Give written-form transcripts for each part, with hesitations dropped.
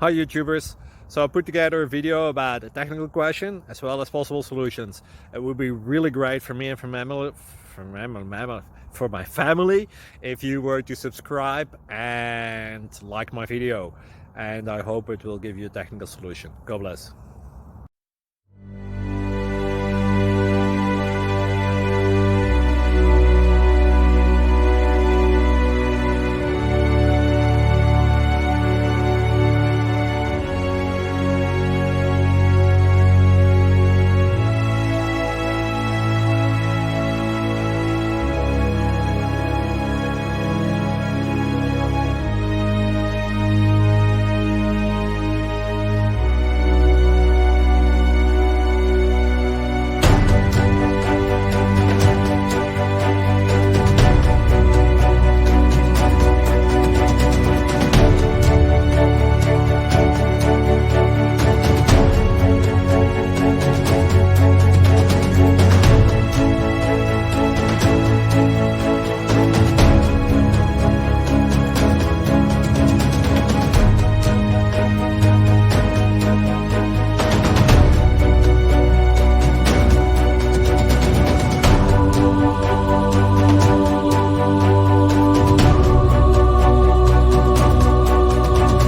Hi YouTubers. So I put together a video about a technical question as well as possible solutions. It would be really great for me and for my family if you were to subscribe and like my video. And I hope it will give you a technical solution. God bless.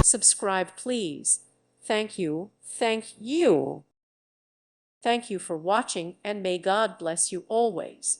Subscribe, please. Thank you. Thank you. Thank you for watching, and may God bless you always.